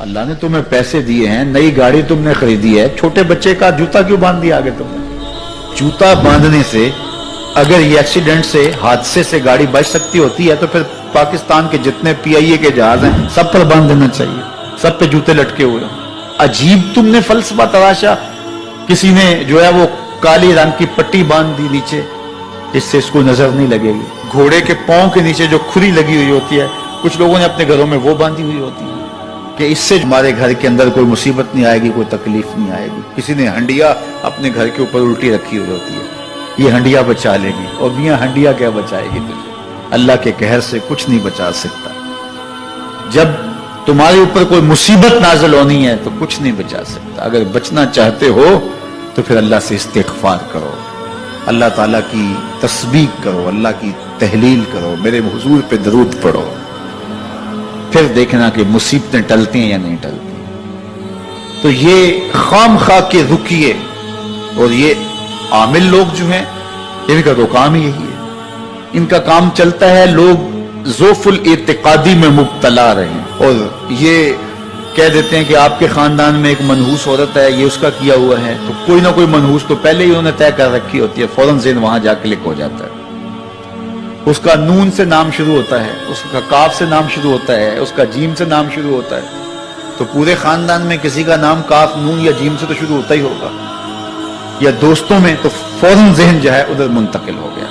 اللہ نے تمہیں پیسے دیے ہیں, نئی گاڑی تم نے خریدی ہے, چھوٹے بچے کا جوتا کیوں باندھ دیا آگے تم نے؟ جوتا باندھنے سے اگر یہ ایکسیڈنٹ سے, حادثے سے گاڑی بچ سکتی ہوتی ہے تو پھر پاکستان کے جتنے پی آئی اے کے جہاز ہیں سب پر باندھ دینا چاہیے, سب پہ جوتے لٹکے ہوئے ہوں. عجیب تم نے فلسفہ تراشا. کسی نے جو ہے وہ کالی رنگ کی پٹی باندھ دی نیچے, اس سے اس کو نظر نہیں لگے گی. گھوڑے کے پاؤں کے نیچے جو کھری لگی ہوئی ہوتی ہے, کچھ لوگوں نے اپنے گھروں میں وہ باندھی ہوئی ہوتی ہے کہ اس سے ہمارے گھر کے اندر کوئی مصیبت نہیں آئے گی, کوئی تکلیف نہیں آئے گی. کسی نے ہنڈیا اپنے گھر کے اوپر الٹی رکھی ہوئی ہوتی ہے, یہ ہنڈیا بچا لے گی. اور میاں ہنڈیا کیا بچائے گی تجھے؟ اللہ کے قہر سے کچھ نہیں بچا سکتا. جب تمہارے اوپر کوئی مصیبت نازل ہونی ہے تو کچھ نہیں بچا سکتا. اگر بچنا چاہتے ہو تو پھر اللہ سے استغفار کرو, اللہ تعالیٰ کی تسبیح کرو, اللہ کی تحلیل کرو, میرے حضور پہ درود پڑھو, پھر دیکھنا کہ مصیبتیں ٹلتی ہیں یا نہیں ٹلتی. تو یہ خام خواہ کے رکیے. اور یہ عامل لوگ جو ہیں ان کا تو کام ہی یہی ہے, ان کا کام چلتا ہے لوگ ذوف الاعتقادی میں مبتلا رہے ہیں, اور یہ کہہ دیتے ہیں کہ آپ کے خاندان میں ایک منحوس عورت ہے, یہ اس کا کیا ہوا ہے, تو کوئی نہ کوئی منحوس تو پہلے ہی انہوں نے طے کر رکھی ہوتی ہے, فوراً ذہن وہاں جا کلک ہو جاتا ہے. اس کا نون سے نام شروع ہوتا ہے, اس کا کاف سے نام شروع ہوتا ہے, اس کا جیم سے نام شروع ہوتا ہے, تو پورے خاندان میں کسی کا نام کاف, نون یا جیم سے تو شروع ہوتا ہی ہوگا, یا دوستوں میں, تو فوراً ذہن جو ہے ادھر منتقل ہو گیا.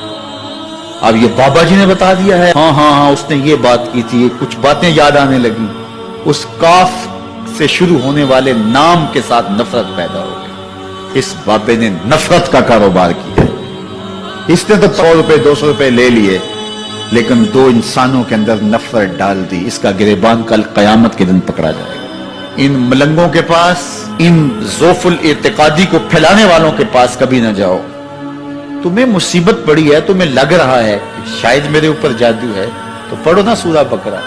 اب یہ بابا جی نے بتا دیا ہے, ہاں ہاں ہاں اس نے یہ بات کی تھی, کچھ باتیں یاد آنے لگی, اس کاف سے شروع ہونے والے نام کے ساتھ نفرت پیدا ہو گئی. اس بابے نے نفرت کا کاروبار کیا. اس نے تو 100 روپے 200 روپے لے لیے, لیکن دو انسانوں کے اندر نفرت ڈال دی. اس کا گریبان کل قیامت کے دن پکڑا جائے گا. ان ملنگوں کے پاس, ان ذوف الاعتقادی کو پھیلانے والوں کے پاس کبھی نہ جاؤ. تمہیں مصیبت پڑی ہے, تمہیں لگ رہا ہے کہ شاید میرے اوپر جادو ہے, تو پڑھو نا سورہ بقرہ,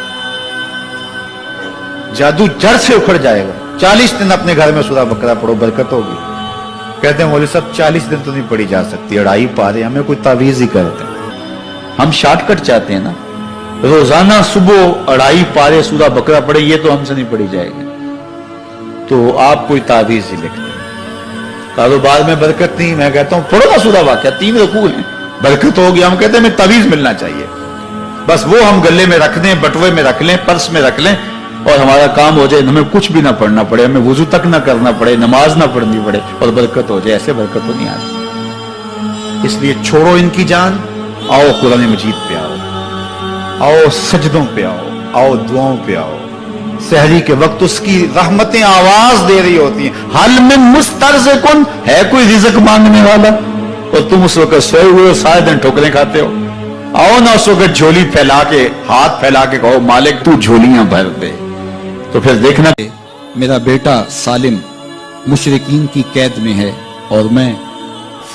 جادو جڑ سے اکھڑ جائے گا. 40 دن اپنے گھر میں سورہ بقرہ پڑھو, برکت ہوگی. کہتے ہیں مولوی صاحب 40 دن تو نہیں پڑھی جا سکتی, 2.5 پارے, ہمیں کوئی تعویذ ہی کرتے ہیں. ہم شارٹ کٹ چاہتے ہیں نا, روزانہ صبح 2.5 پارے سورہ بقرہ پڑھے, یہ تو ہم سے نہیں پڑھی جائے گی. تو آپ کوئی تعویذ ہی لکھتے ہیں. کاروبار میں برکت نہیں, میں کہتا ہوں پڑھو نا سورہ واقعہ, 3 رکوع ہیں, برکت ہوگی. ہم کہتے ہیں ہمیں تعویذ ملنا چاہیے, بس وہ ہم گلے میں رکھ دیں, بٹوے میں رکھ لیں, پرس میں رکھ لیں, اور ہمارا کام ہو جائے, ہمیں کچھ بھی نہ پڑھنا پڑے, ہمیں وضو تک نہ کرنا پڑے, نماز نہ پڑھنی پڑے, اور برکت ہو جائے. ایسے برکت تو نہیں آتی. اس لیے چھوڑو ان کی جان, آؤ قرآن مجید پہ آؤ, آؤ سجدوں پہ آؤ, آؤ دعاؤں پہ آؤ. سحری کے وقت اس کی رحمتیں آواز دے رہی ہوتی ہیں, حل من مسترزقن, ہے کوئی رزق مانگنے والا, اور تم اس وقت سوئے ہوئے ہو, سارے دن ٹھوکریں کھاتے ہو. آؤ نا اس وقت جھولی پھیلا کے, ہاتھ پھیلا کے کہو مالک تو جھولیاں بھر دے. تو پھر دیکھنا, میرا بیٹا سالم مشرکین کی قید میں ہے اور میں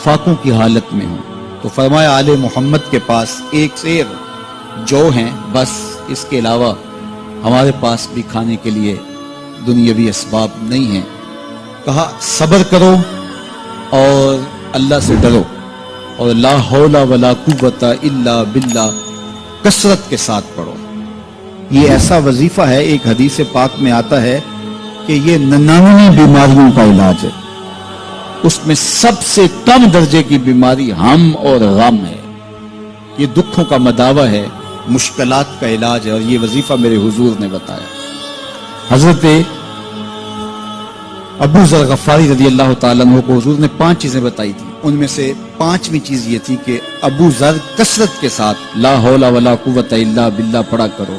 فاقوں کی حالت میں ہوں. تو فرمایا آل محمد کے پاس ایک سیر جو ہیں, بس اس کے علاوہ ہمارے پاس بھی کھانے کے لیے دنیاوی اسباب نہیں ہیں. کہا صبر کرو اور اللہ سے ڈرو, اور لا حول ولا قوت الا باللہ کثرت کے ساتھ پڑھو. یہ ایسا وظیفہ ہے, ایک حدیث پاک میں آتا ہے کہ یہ 99 بیماریوں کا علاج ہے. اس میں سب سے کم درجے کی بیماری ہم اور غم ہے. یہ دکھوں کا مداوع ہے, مشکلات کا علاج ہے, اور یہ وظیفہ میرے حضور نے بتایا. حضرت ابو ذر غفاری رضی اللہ تعالیٰ عنہ کو حضور نے 5 چیزیں بتائی تھی. ان میں سے 5ویں چیز یہ تھی کہ ابو ذر کثرت کے ساتھ لا حول ولا قوت الا باللہ پڑھا کرو.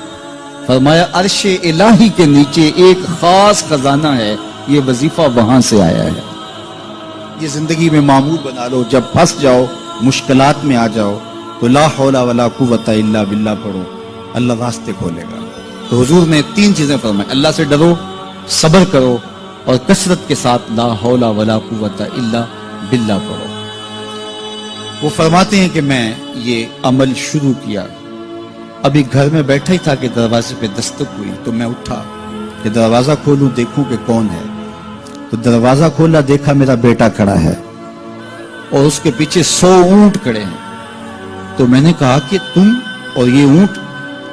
فرمایا عرش الہی کے نیچے ایک خاص خزانہ ہے, یہ وظیفہ وہاں سے آیا ہے. یہ زندگی میں معمول بنا لو, جب پھنس جاؤ, مشکلات میں آ جاؤ, تو لا حول ولا قوت الا باللہ پڑھو, اللہ راستے کھولے گا. تو حضور نے 3 چیزیں فرمائی, اللہ سے ڈرو, صبر کرو, اور کثرت کے ساتھ لا حول ولا قوت الا باللہ پڑھو. وہ فرماتے ہیں کہ میں یہ عمل شروع کیا, ابھی گھر میں بیٹھا ہی تھا کہ دروازے پہ دستک ہوئی, تو میں اٹھا کہ دروازہ کھولوں دیکھوں کہ کون ہے. تو دروازہ کھولا, دیکھا میرا بیٹا کھڑا ہے اور اس کے پیچھے 100 اونٹ کھڑے ہیں. تو میں نے کہا کہ تم اور یہ اونٹ؟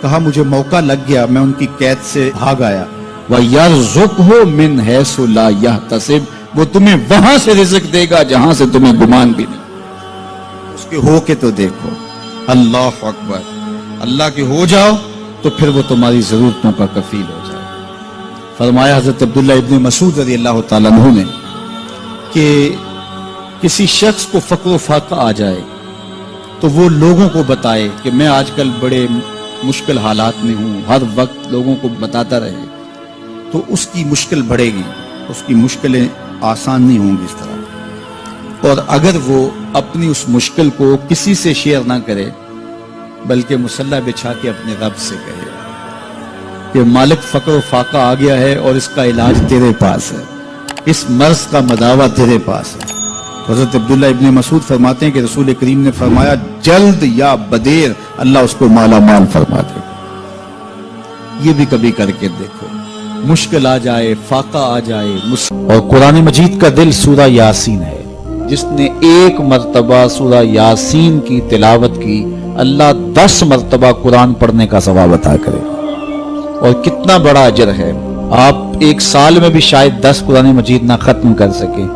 کہا مجھے موقع لگ گیا, میں ان کی قید سے بھاگ آیا. وَيَرْزُقْهُ مِنْ حَيْثُ لَا يَحْتَسِبُ، وہ تمہیں وہاں سے رزق دے گا جہاں سے تمہیں گمان بھی نہیں۔ اس کے ہو کے تو دیکھو، اللہ اکبر، اللہ کے ہو جاؤ تو پھر وہ تمہاری ضرورتوں کا کفیل ہو جائے۔ فرمایا حضرت عبداللہ ابن مسعود رضی اللہ تعالیٰ عنہ نے کہ کسی شخص کو فقر و فاقہ آ جائے تو وہ لوگوں کو بتائے کہ میں آج کل بڑے مشکل حالات میں ہوں، ہر وقت لوگوں کو بتاتا رہے تو اس کی مشکل بڑھے گی، اس کی مشکلیں آسان نہیں ہوں گی اس طرح۔ اور اگر وہ اپنی اس مشکل کو کسی سے شیئر نہ کرے بلکہ مصلی بچھا کے اپنے رب سے کہے کہ مالک فقر و فاقہ آ گیا ہے اور اس کا علاج تیرے پاس ہے، اس مرض کا مداوع تیرے پاس ہے۔ حضرت عبداللہ ابن مسعود فرماتے ہیں کہ رسول کریم نے فرمایا جلد یا بدیر اللہ اس کو مالا مال فرما دے گا۔ یہ بھی کبھی کر کے دیکھو، مشکل آ جائے، فاقہ آ جائے۔ اور قرآن مجید کا دل سورہ یاسین ہے، جس نے ایک مرتبہ سورہ یاسین کی تلاوت کی اللہ 10 مرتبہ قرآن پڑھنے کا ثواب عطا کرے۔ اور کتنا بڑا اجر ہے، آپ ایک سال میں بھی شاید 10 قرآن مجید نہ ختم کر سکیں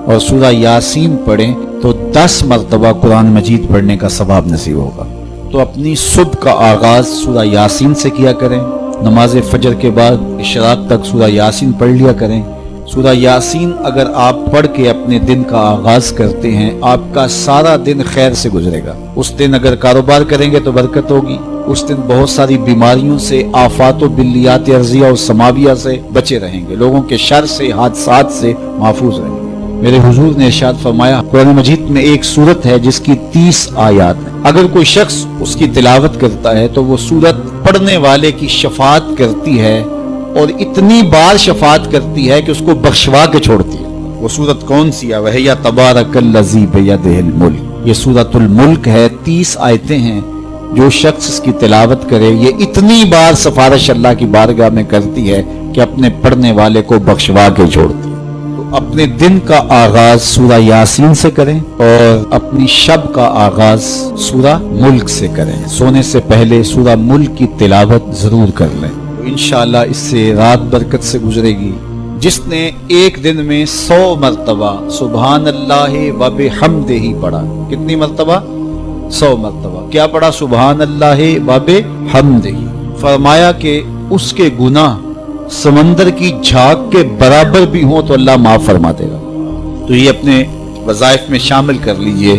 اور سورہ یاسین پڑھیں تو 10 مرتبہ قرآن مجید پڑھنے کا ثواب نصیب ہوگا۔ تو اپنی صبح کا آغاز سورہ یاسین سے کیا کریں، نماز فجر کے بعد اشراق تک سورہ یاسین پڑھ لیا کریں۔ سورہ یاسین اگر آپ پڑھ کے اپنے دن کا آغاز کرتے ہیں آپ کا سارا دن خیر سے گزرے گا۔ اس دن اگر کاروبار کریں گے تو برکت ہوگی، اس دن بہت ساری بیماریوں سے، آفات و بلیات ارضیہ اور سماویہ سے بچے رہیں گے، لوگوں کے شر سے، حادثات سے محفوظ رہیں گے۔ میرے حضور نے ارشاد فرمایا قرآن مجید میں ایک سورت ہے جس کی 30 آیات ہیں، اگر کوئی شخص اس کی تلاوت کرتا ہے تو وہ سورت پڑھنے والے کی شفاعت کرتی ہے، اور اتنی بار شفاعت کرتی ہے کہ اس کو بخشوا کے چھوڑتی ہے۔ وہ سورت کون سی ہے؟ وَهِيَ تَبَارَكَ الَّذِي بِيَدِهِ الْمُلْكُ، یہ سورۃ الملک ہے، 30 آیتیں ہیں۔ جو شخص اس کی تلاوت کرے یہ اتنی بار سفارش اللہ کی بارگاہ میں کرتی ہے کہ اپنے پڑھنے والے کو بخشوا کے چھوڑتی ہے۔ تو اپنے دن کا آغاز سورہ یاسین سے کریں اور اپنی شب کا آغاز سورہ ملک سے کریں۔ سونے سے پہلے سورہ ملک کی تلاوت ضرور کر لیں، انشاءاللہ اس سے رات برکت سے گزرے گی۔ جس نے ایک دن میں 100 مرتبہ سبحان اللہ و بحمدہ پڑھا، کتنی مرتبہ؟ 100 مرتبہ کیا پڑھا؟ سبحان اللہ و بحمدہ، فرمایا کہ اس کے گناہ سمندر کی جھاگ کے برابر بھی ہوں تو اللہ معاف فرما دے گا۔ تو یہ اپنے وظائف میں شامل کر لیجئے،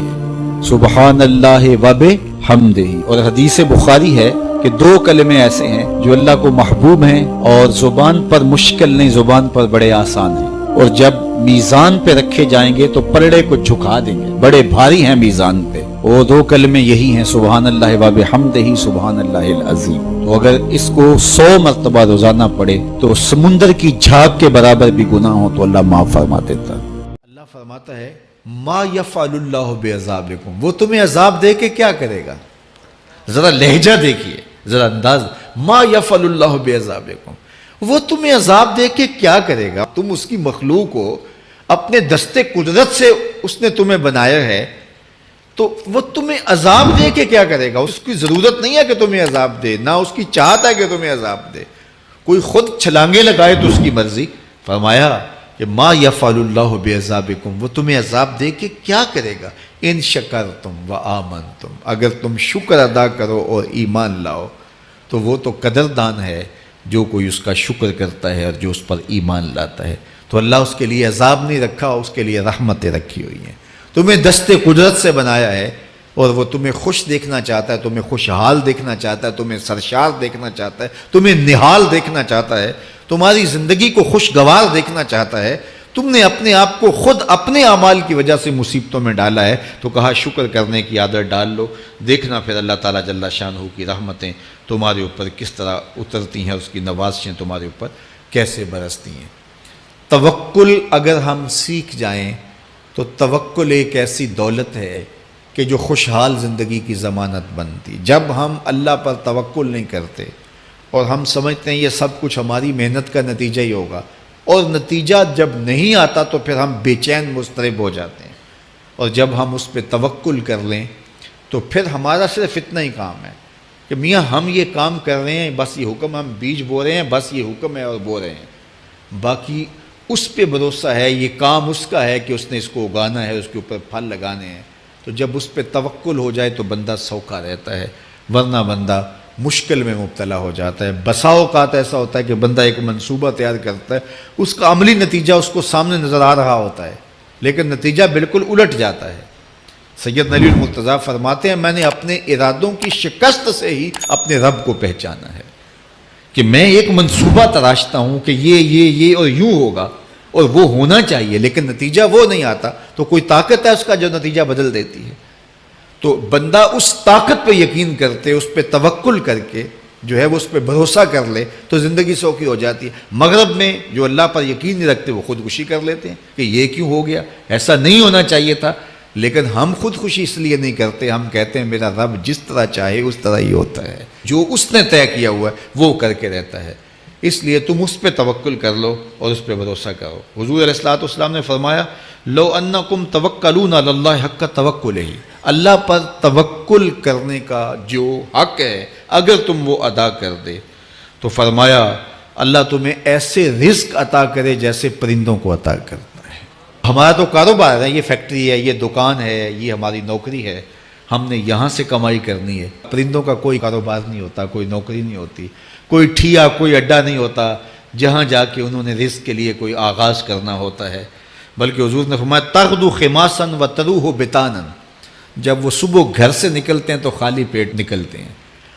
سبحان اللہ و بحمدہ۔ اور حدیث بخاری ہے کہ 2 کلمے ایسے ہیں جو اللہ کو محبوب ہیں اور زبان پر مشکل نہیں، زبان پر بڑے آسان ہیں، اور جب میزان پہ رکھے جائیں گے تو پلڑے کو جھکا دیں گے، بڑے بھاری ہیں میزان پہ۔ وہ 2 کلمے یہی ہیں، سبحان اللہ و بحمدہ، سبحان اللہ العظیم۔ تو اگر اس کو 100 مرتبہ روزانہ پڑھے تو سمندر کی جھاگ کے برابر بھی گناہ ہو تو اللہ معاف فرما دیتا ہے۔ اللہ فرماتا ہے ما یفعل اللہ بعذابکم، وہ تمہیں عذاب دے کے کیا کرے گا؟ ذرا لہجہ دیکھیے، ذرا انداز، ما یفعل اللہ بعذابکم، وہ تمہیں عذاب دے کے کیا کرے گا؟ تم اس کی مخلوق ہو، اپنے دستے قدرت سے اس نے تمہیں بنایا ہے، تو وہ تمہیں عذاب دے کے کیا کرے گا؟ اس کی ضرورت نہیں ہے کہ تمہیں عذاب دے، نہ اس کی چاہت ہے کہ تمہیں عذاب دے۔ کوئی خود چھلانگے لگائے تو اس کی مرضی۔ فرمایا کہ ما یفعل اللہ بعذابکم، وہ تمہیں عذاب دے کے کیا کرے گا؟ ان شکرتم و آمنتم، اگر تم شکر ادا کرو اور ایمان لاؤ تو وہ تو قدردان ہے جو کوئی اس کا شکر کرتا ہے اور جو اس پر ایمان لاتا ہے۔ تو اللہ اس کے لیے عذاب نہیں رکھا، اس کے لیے رحمتیں رکھی ہوئی ہیں۔ تمہیں دستے قدرت سے بنایا ہے اور وہ تمہیں خوش دیکھنا چاہتا ہے، تمہیں خوشحال دیکھنا چاہتا ہے، تمہیں سرشار دیکھنا چاہتا ہے، تمہیں نہال دیکھنا چاہتا ہے، تمہاری زندگی کو خوشگوار دیکھنا چاہتا ہے۔ تم نے اپنے آپ کو خود اپنے اعمال کی وجہ سے مصیبتوں میں ڈالا ہے، تو کہا شکر کرنے کی عادت ڈال لو، دیکھنا پھر اللہ تعالیٰ جل شانہ کی رحمتیں تمہارے اوپر کس طرح اترتی ہیں، اس کی نوازشیں تمہارے اوپر کیسے برستی ہیں۔ توکل اگر ہم سیکھ جائیں تو توکل ایک ایسی دولت ہے کہ جو خوشحال زندگی کی ضمانت بنتی۔ جب ہم اللہ پر توکل نہیں کرتے اور ہم سمجھتے ہیں یہ سب کچھ ہماری محنت کا نتیجہ ہی ہوگا، اور نتیجہ جب نہیں آتا تو پھر ہم بے چین مضطرب ہو جاتے ہیں، اور جب ہم اس پہ توکل کر لیں تو پھر ہمارا صرف اتنا ہی کام ہے کہ کہ میاں ہم یہ کام کر رہے ہیں، بس یہ حکم، ہم بیج بو رہے ہیں، بس یہ حکم ہے اور بو رہے ہیں، باقی اس پہ بھروسہ ہے، یہ کام اس کا ہے کہ اس نے اس کو اگانا ہے، اس کے اوپر پھل لگانے ہیں۔ تو جب اس پہ توکل ہو جائے تو بندہ سوکھا رہتا ہے، ورنہ بندہ مشکل میں مبتلا ہو جاتا ہے۔ بسا اوقات ایسا ہوتا ہے کہ بندہ ایک منصوبہ تیار کرتا ہے، اس کا عملی نتیجہ اس کو سامنے نظر آ رہا ہوتا ہے، لیکن نتیجہ بالکل الٹ جاتا ہے۔ سید علی المرتضیٰ فرماتے ہیں میں نے اپنے ارادوں کی شکست سے ہی اپنے رب کو پہچانا ہے، کہ میں ایک منصوبہ تراشتا ہوں کہ یہ اور یوں ہوگا اور وہ ہونا چاہیے، لیکن نتیجہ وہ نہیں آتا، تو کوئی طاقت ہے اس کا جو نتیجہ بدل دیتی ہے۔ تو بندہ اس طاقت پہ یقین کرتے، اس پہ توکل کر کے جو ہے وہ اس پہ بھروسہ کر لے تو زندگی سوکھی ہو جاتی ہے۔ مغرب میں جو اللہ پر یقین نہیں رکھتے وہ خودکشی کر لیتے ہیں کہ یہ کیوں ہو گیا، ایسا نہیں ہونا چاہیے تھا، لیکن ہم خودکشی اس لیے نہیں کرتے، ہم کہتے ہیں میرا رب جس طرح چاہے اس طرح ہی ہوتا ہے، جو اس نے طے کیا ہوا ہے وہ کر کے رہتا ہے، اس لیے تم اس پہ توکل کر لو اور اس پہ بھروسہ کرو۔ حضور علیہ الصلوۃ والسلام نے فرمایا لو انکم توکلون علی اللہ حق توکلہ، اللہ پر توکل کرنے کا جو حق ہے اگر تم وہ ادا کر دے تو فرمایا اللہ تمہیں ایسے رزق عطا کرے جیسے پرندوں کو عطا کرتا ہے۔ ہمارا تو کاروبار ہے، یہ فیکٹری ہے، یہ دکان ہے، یہ ہماری نوکری ہے، ہم نے یہاں سے کمائی کرنی ہے۔ پرندوں کا کوئی کاروبار نہیں ہوتا، کوئی نوکری نہیں ہوتی، کوئی ٹھیا، کوئی اڈا نہیں ہوتا جہاں جا کے انہوں نے رزق کے لیے کوئی آغاز کرنا ہوتا ہے، بلکہ حضور نے فرمایا تغدو خماسا وتروح بطانا، جب وہ صبح گھر سے نکلتے ہیں تو خالی پیٹ نکلتے ہیں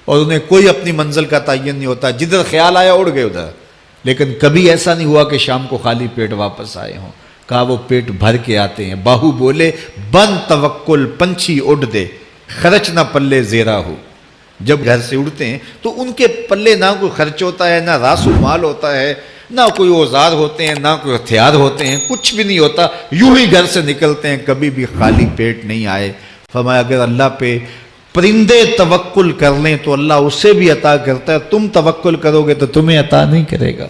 اور انہیں کوئی اپنی منزل کا تعین نہیں ہوتا، جدھر خیال آیا اڑ گئے ادھر، لیکن کبھی ایسا نہیں ہوا کہ شام کو خالی پیٹ واپس آئے ہوں، کہا وہ پیٹ بھر کے آتے ہیں۔ باہو بولے بن توکل پنچھی اڑ دے، خرچ نہ پلے زیرا ہو، جب گھر سے اڑتے ہیں تو ان کے پلے نہ کوئی خرچ ہوتا ہے، نہ راس المال ہوتا ہے، نہ کوئی اوزار ہوتے ہیں، نہ کوئی ہتھیار ہوتے ہیں، کچھ بھی نہیں ہوتا، یوں ہی گھر سے نکلتے ہیں، کبھی بھی خالی پیٹ نہیں آئے۔ فرمایا اگر اللہ پہ پرندے توکل کر لیں تو اللہ اسے بھی عطا کرتا ہے، تم توکل کرو گے تو تمہیں عطا نہیں کرے گا۔